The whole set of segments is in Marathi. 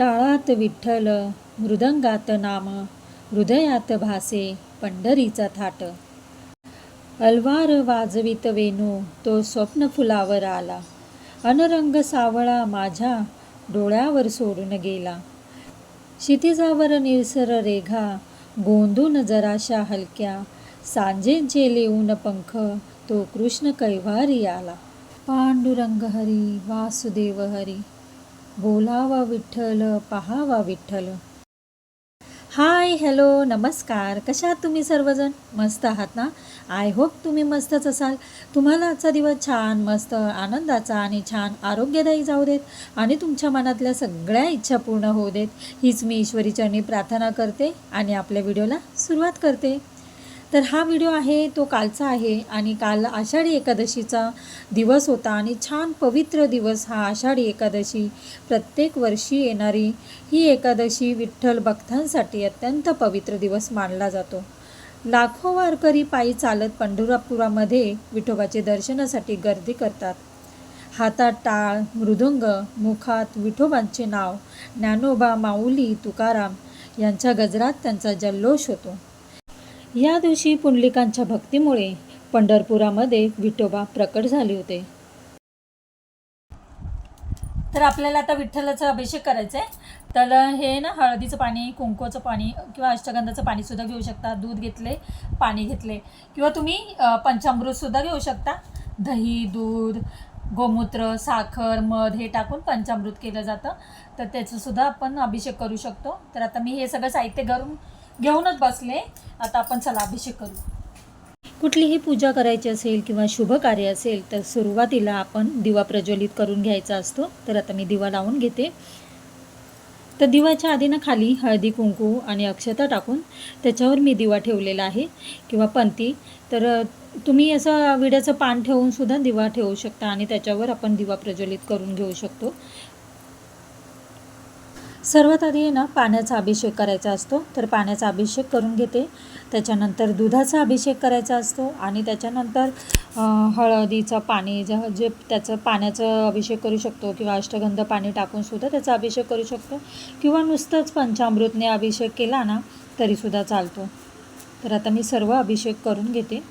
टाळात विठ्ठल मृदंगात नाम, हृदयात भासे पंढरीचा थाट. अलवार वाजवित वेणू तो स्वप्न फुलावर आला, अनरंग सावळा माझ्या डोळ्यावर सोडून गेला. क्षितिजावर निळसर रेघा गोंधून जराशा हलक्या, सांजेचे लेऊन पंख तो कृष्ण कैवारी आला. पांडुरंग हरी वासुदेव हरी, बोलावा विठ्ठल पहावा विठ्ठल. हाय, हॅलो, नमस्कार. कशा आहात तुम्ही सर्वजण? मस्त आहात ना? आय होप तुम्ही मस्तच असाल. तुम्हाला आजचा दिवस छान मस्त आनंदाचा आणि छान आरोग्यदायी जाऊ देत आणि तुमच्या मनातल्या सगळ्या इच्छा पूर्ण होऊ देत, हीच मी ईश्वरीचरणी प्रार्थना करते आणि आपल्या व्हिडिओला सुरुवात करते. तर हा व्हिडिओ आहे तो कालचा आहे आणि काल आषाढी एकादशीचा दिवस होता आणि छान पवित्र दिवस हा आषाढी एकादशी. प्रत्येक वर्षी येणारी ही एकादशी विठ्ठल भक्तांसाठी अत्यंत पवित्र दिवस मानला जातो. लाखो वारकरी पायी चालत पंढरपुरामध्ये विठोबाचे दर्शनासाठी गर्दी करतात. हातात टाळ मृदुंग, मुखात विठोबांचे नाव, ज्ञानोबा माऊली तुकाराम यांच्या गजरात त्यांचा जल्लोष होतो. या दिवशी पुंडलिकांच्या भक्तीमुळे पंढरपुरामध्ये विठोबा प्रकट झाले होते. तर आपल्याला आता विठ्ठलाचा अभिषेक करायचा आहे. तर हे ना हळदीचं पाणी, कुंकूचं पाणी किंवा अष्टगंधाचं पाणीसुद्धा घेऊ शकता. दूध घेतले, पाणी घेतले किंवा तुम्ही पंचामृतसुद्धा घेऊ शकता. दही, दूध, गोमूत्र, साखर, मध हे टाकून पंचामृत केलं जातं. तर त्याचंसुद्धा आपण अभिषेक करू शकतो. तर आता मी हे सगळं साहित्य घेऊनच बसले. आता आपण चला अभिषेक करू. कुठलीही पूजा करायची असेल किंवा शुभ कार्य असेल तर सुरुवातीला आपण दिवा प्रज्वलित करून घ्यायचा असतो. तर आता मी दिवा लावून घेते. तर दिवाच्या आधी ना खाली हळदी, कुंकू आणि अक्षता टाकून त्याच्यावर मी दिवा ठेवलेला आहे किंवा पंती. तर तुम्ही असं विड्याचं पान ठेवून सुद्धा दिवा ठेवू शकता आणि त्याच्यावर आपण दिवा प्रज्वलित करून घेऊ शकतो. सर्वात आधी ना पाण्याचा अभिषेक करायचा असतो. तर पाण्याचा अभिषेक करून घेते. त्याच्यानंतर दुधाचा अभिषेक करायचा असतो आणि त्याच्यानंतर हळदीचं पाणी जे त्याचं पाण्याचं अभिषेक करू शकतो किंवा अष्टगंध पाणी टाकूनसुद्धा त्याचा अभिषेक करू शकतो किंवा नुसतंच पंचामृतने अभिषेक केला ना तरीसुद्धा चालतो. तर आता मी सर्व अभिषेक करून घेते.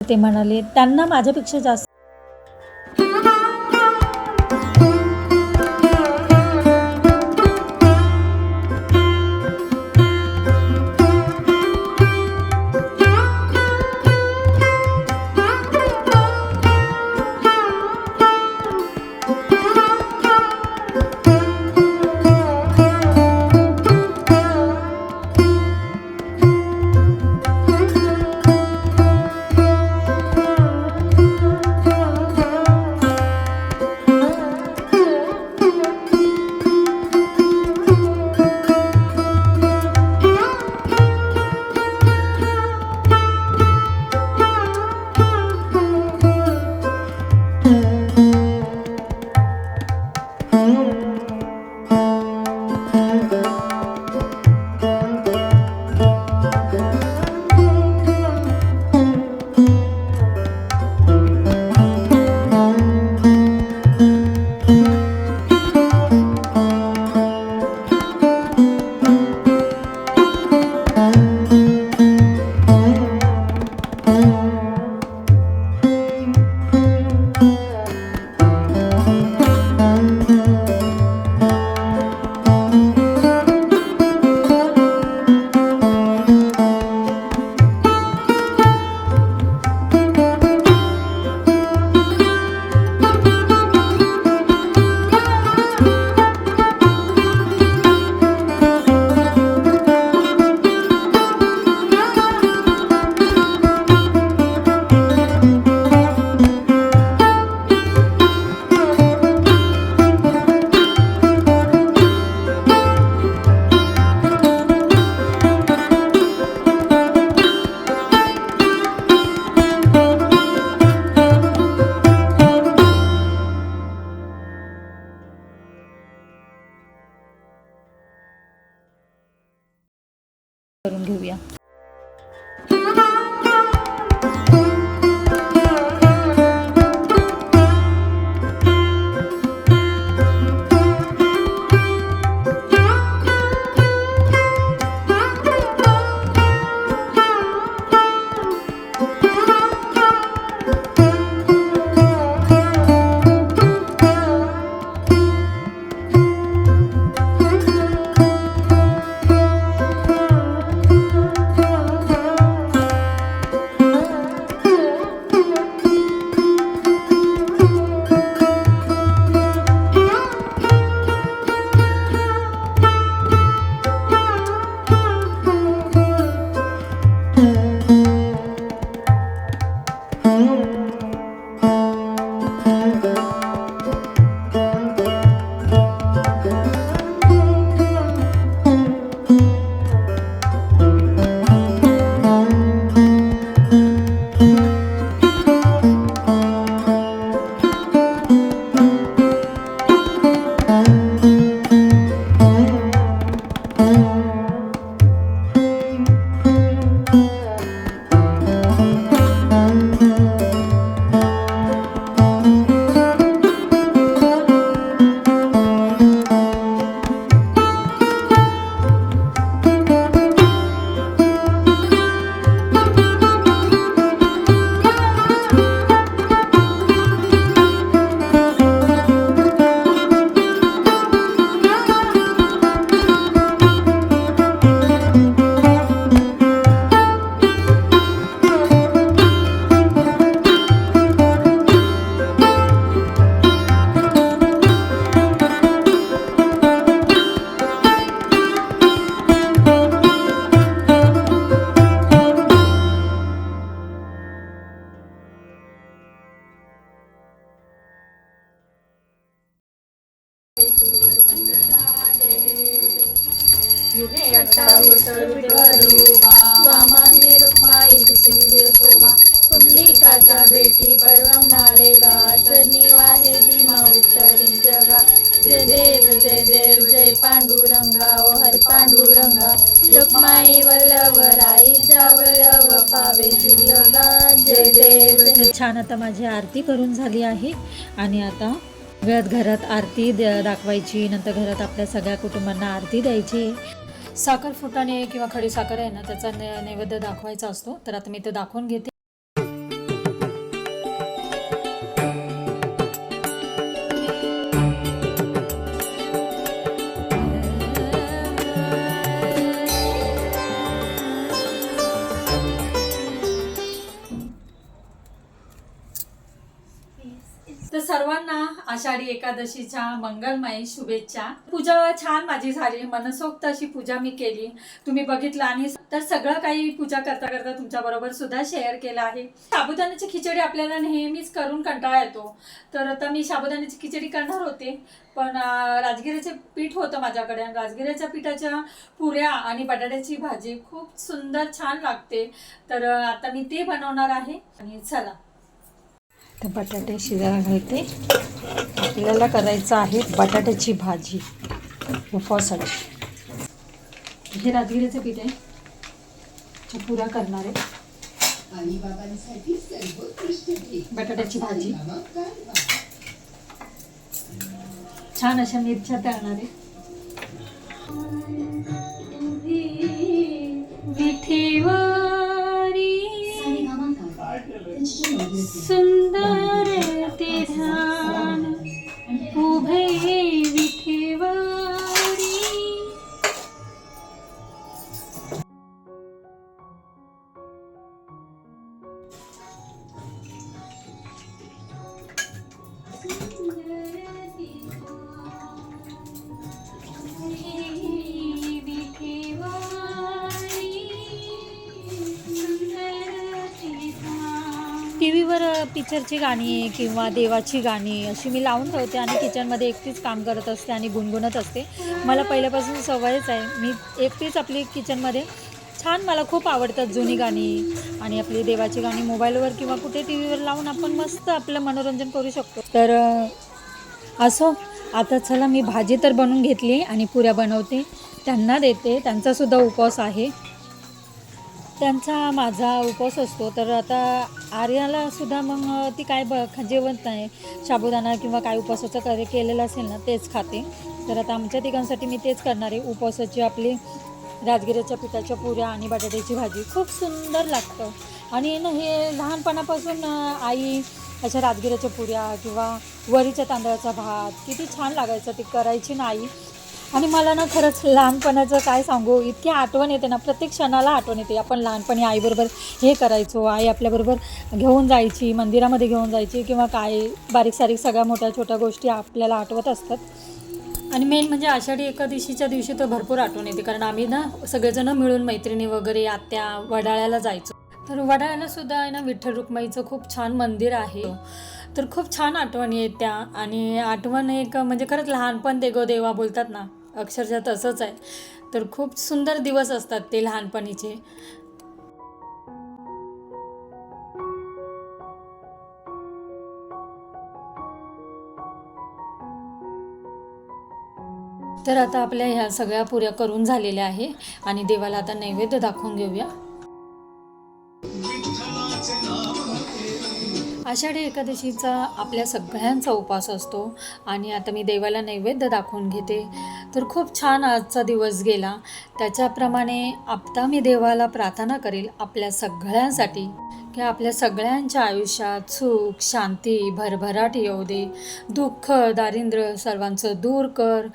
ते म्हणाले त्यांना माझ्यापेक्षा जास्त करून घेऊया. पुंडलिकाच्या भेटी परम नालेगा शनिवारे भीमा उत्तरी जगा. जय देव जय पांडुरंगा ओ हरी पांडुरंगा. रुक्माई वल्लभराईच्या वल्लभ पावे जिल्लगा. जय देव. छान. आता माझी आरती करून झाली आहे आणि आता घरात आरती दाखवायची. नंतर घरात आपल्या सगळ्या कुटुंबांना आरती द्यायची. साखर फुटाणे किंवा खडी साखर आहे ना, त्याचा नैवेद्य दाखवायचा असतो. तर आता मी ते दाखवून घेते. तर सर्वांना आषाढी एकादशीच्या मंगलमय शुभेच्छा. पूजा छान माझी झाली. मनसोक्त अशी पूजा मी केली, तुम्ही बघितलं. आणि तर सगळं काही पूजा करता करता तुमच्या बरोबर सुद्धा शेअर केलं आहे. साबुदाण्याची खिचडी आपल्याला नेहमीच करून कंटाळा येतो. तर आता मी साबुदाण्याची खिचडी करणार होते, पण राजगिऱ्याचे पीठ होतं माझ्याकडे. आणि राजगिऱ्याच्या पिठाच्या पुऱ्या आणि बटाट्याची भाजी खूप सुंदर छान लागते. तर आता मी ते बनवणार आहे. आणि चला तर बटाटे शिजायला घालते. आपल्याला करायचं आहे बटाट्याची भाजी उपवासाची. हे राजगिऱ्याचं पीठ आहे, पुऱ्या करणार आहे. बटाट्याची भाजी छान अशा मिरच्या तळणार आहे. सुंदर ते ध्यान उभे विठेवारी. टी व्हीवर पिक्चरची गाणी किंवा देवाची गाणी अशी मी लावून ठेवते आणि किचनमध्ये एकटीच काम करत असते आणि गुणगुणत असते. मला पहिल्यापासून सवयच आहे. मी एकटीच आपली किचनमध्ये छान, मला खूप आवडतात जुनी गाणी आणि आपली देवाची गाणी मोबाईलवर किंवा कुठे टी व्हीवर लावून आपण मस्त आपलं मनोरंजन करू शकतो. तर असो, आता चला मी भाजी तर बनवून घेतली आणि पुऱ्या बनवते, त्यांना देते. त्यांचासुद्धा उपवास आहे. त्यांचा माझा उपवास असतो. तर आता आर्याला सुद्धा मग ती काय जेवत नाही, साबुदाणा किंवा काय उपवासाचं केलेलं असेल ना तेच खाते. तर आता आमच्या तिघांसाठी मी तेच करणार आहे. उपवासाची आपली राजगिऱ्याच्या पिठाच्या पुऱ्या आणि बटाट्याची भाजी खूप सुंदर लागतं. आणि ना हे लहानपणापासून आई अशा राजगिऱ्याच्या पुऱ्या किंवा वरीच्या तांदळाचा भात किती छान लागायचं ते करायची ना आई. आणि मला ना खरंच लहानपणाचं काय सांगू, इतकी आठवण येते ना, प्रत्येक क्षणाला आठवण येते. आपण लहानपणी आईबरोबर हे करायचो, आई आपल्याबरोबर घेऊन जायची, मंदिरामध्ये घेऊन जायची किंवा काय बारीक सारीक सगळ्या मोठ्या छोट्या गोष्टी आपल्याला आठवत असतात. आणि मेन म्हणजे आषाढी एकादशीच्या दिवशी तर भरपूर आठवण येते, कारण आम्ही ना सगळेजण मिळून मैत्रिणी वगैरे आत्या वडाळ्याला जायचो. तर वडाळ्याला सुद्धा आहे ना विठ्ठल रुक्माईचं खूप छान मंदिर आहे. तर खूप छान आठवणी आहेत त्या. आणि आठवण एक म्हणजे खरंच लहानपण देगो देवा बोलतात ना, अक्षरशः तसंच आहे. तर खूप सुंदर दिवस असतात ते लहानपणीचे. तर आता आपल्या ह्या सगळ्या पुऱ्या करून झालेल्या आहे आणि देवाला आता नैवेद्य दाखवून घेऊया. आषाढी एकादशीचा आपल्या सगळ्यांचा उपवास असतो आणि आता मी देवाला नैवेद्य दाखवून घेते. तर खूप छान आजचा दिवस गेला. त्याच्याप्रमाणे आता मी देवाला प्रार्थना करेल आपल्या सगळ्यांसाठी की आपल्या सगळ्यांच्या आयुष्यात सुख शांती भरभराट येऊ दे, दुःख दारिद्र्य सर्वांचं दूर कर,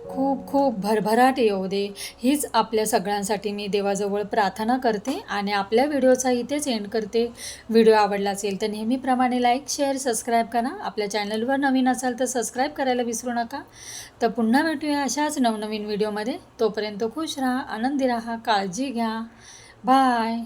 खूप खूप भरभराट येऊ दे. हीच आपल्या सगळ्यांसाठी मी देवाजवळ प्रार्थना करते आणि आपल्या व्हिडिओचा इथेच एंड करते. व्हिडिओ आवडला असेल तर नेहमीप्रमाणे लाईक शेअर सबस्क्राईब करा. आपल्या चॅनलवर नवीन असाल तर सबस्क्राईब करायला विसरू नका. तर पुन्हा भेटूया अशाच नवनवीन व्हिडिओमध्ये. तोपर्यंत खुश राहा, आनंदी राहा, काळजी घ्या. बाय.